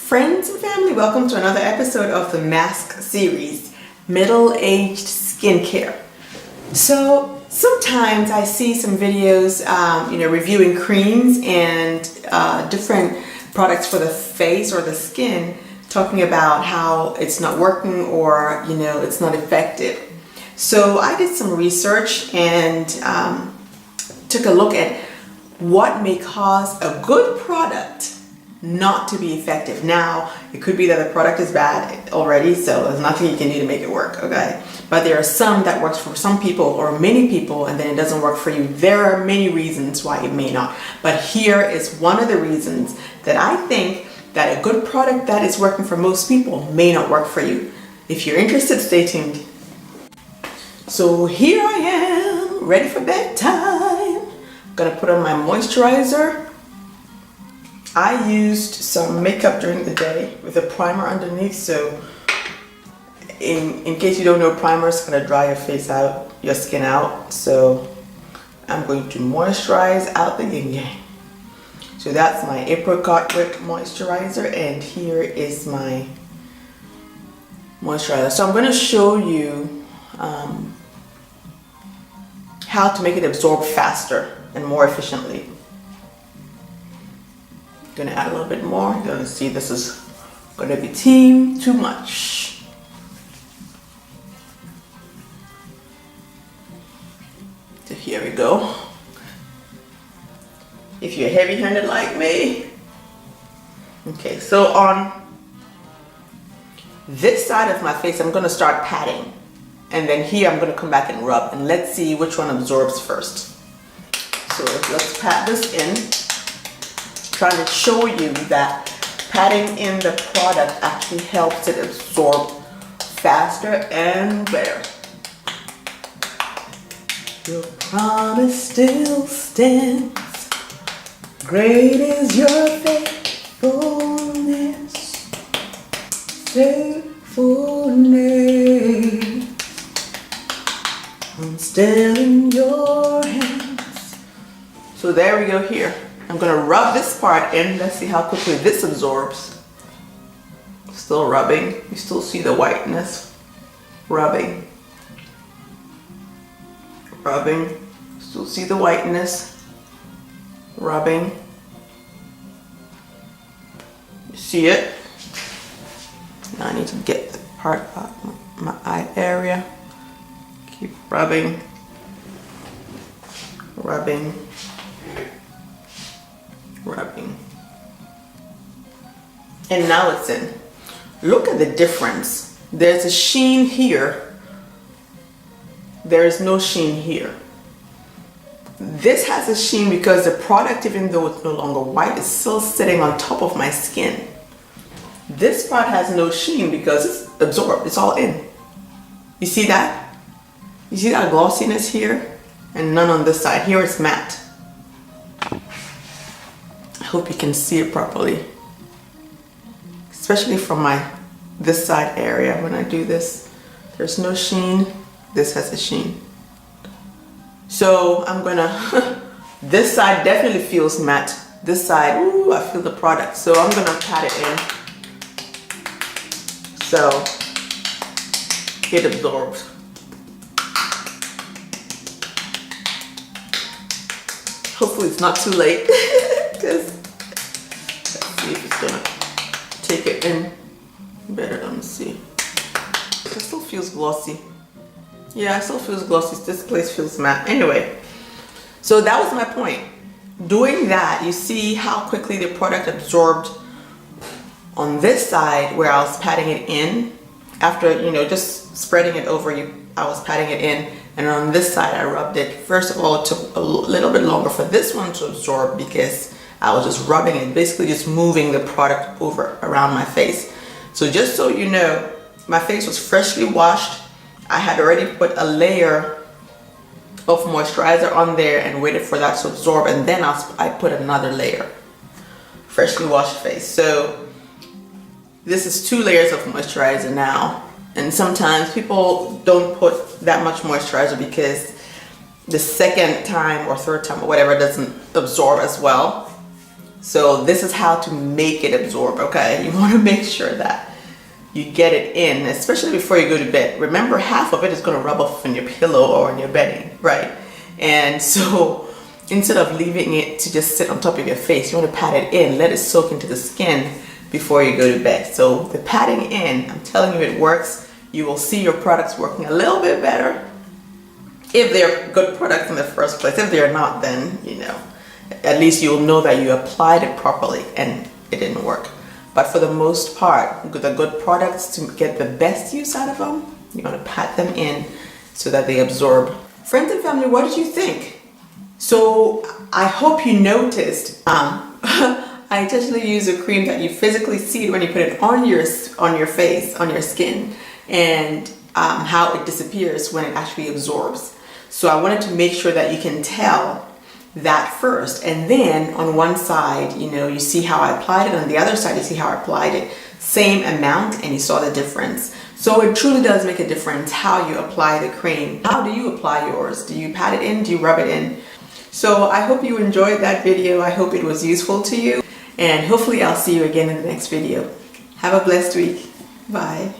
Friends and family, welcome to another episode of the Mask series, Middle-Aged Skincare. So sometimes I see some videos, reviewing creams and different products for the face or the skin, talking about how it's not working or, it's not effective. So I did some research and took a look at what may cause a good product not to be effective. Now, it could be that the product is bad already, so there's nothing you can do to make it work, okay? But there are some that works for some people or many people, and then it doesn't work for you. There are many reasons why it may not. But here is one of the reasons that I think that a good product that is working for most people may not work for you. If you're interested, stay tuned. So here I am, ready for bedtime. I'm gonna put on my moisturizer. I used some makeup during the day with a primer underneath, so in case you don't know, primer is going to dry your skin out. So I'm going to moisturize out the yin yang. So that's my apricot whip moisturizer, and here is my moisturizer. So I'm going to show you how to make it absorb faster and more efficiently. Gonna add a little bit more. You're gonna see this is gonna be too much. So here we go. If you're heavy-handed like me. Okay, so on this side of my face, I'm gonna start patting. And then here I'm gonna come back and rub, and let's see which one absorbs first. So let's pat this in. Trying to show you that patting in the product actually helps it absorb faster and better. Your promise still stands. Great is your faithfulness. Faithfulness. I'm still in your hands. So there we go here. I'm going to rub this part in. Let's see how quickly this absorbs. Still rubbing. You still see the whiteness. Rubbing. Rubbing. Still see the whiteness. Rubbing. You see it? Now I need to get the part out of my eye area. Keep rubbing. Rubbing. Rubbing. And now it's in. Look at the difference. There's a sheen here. There is no sheen here. This has a sheen because the product, even though it's no longer white, is still sitting on top of my skin. This part has no sheen because it's absorbed. It's all in. You see that? You see that glossiness here? And none on this side. Here it's matte. I hope you can see it properly, especially from this side area. When I do this, there's no sheen. This has a sheen. So I'm gonna, this side definitely feels matte. This side, ooh, I feel the product. So I'm gonna pat it in. So it absorbs. Hopefully it's not too late. Because let's see if it's gonna take it in better. Let me see. It still feels glossy. Yeah, it still feels glossy. This place feels matte. Anyway, so that was my point. Doing that, you see how quickly the product absorbed on this side where I was patting it in. After, just spreading it over, I was patting it in. And on this side, I rubbed it. First of all, it took a little bit longer for this one to absorb because I was just rubbing it, basically just moving the product over around my face. So just so you know, my face was freshly washed. I had already put a layer of moisturizer on there and waited for that to absorb, and then I put another layer. Freshly washed face. So this is 2 layers of moisturizer now. And sometimes people don't put that much moisturizer because the second time or third time or whatever doesn't absorb as well. So this is how to make it absorb, okay? You want to make sure that you get it in, especially before you go to bed. Remember, half of it is going to rub off on your pillow or on your bedding, right? And so instead of leaving it to just sit on top of your face, you want to pat it in, let it soak into the skin before you go to bed. So the patting in, I'm telling you, it works. You will see your products working a little bit better if they're good products in the first place. If they're not, then, you know, at least you'll know that you applied it properly and it didn't work. But for the most part, the good products, to get the best use out of them, you're going to pat them in so that they absorb. Friends and family, what did you think? So I hope you noticed, I intentionally use a cream that you physically see when you put it on your face, on your skin, and how it disappears when it actually absorbs. So I wanted to make sure that you can tell that first, and then on one side, you know, you see how I applied it, on the other side you see how I applied it, same amount, and you saw the difference. So it truly does make a difference how you apply the cream. How do you apply yours? Do you pat it in? Do you rub it in? So I hope you enjoyed that video. I hope it was useful to you, and hopefully I'll see you again in the next video. Have a blessed week. Bye.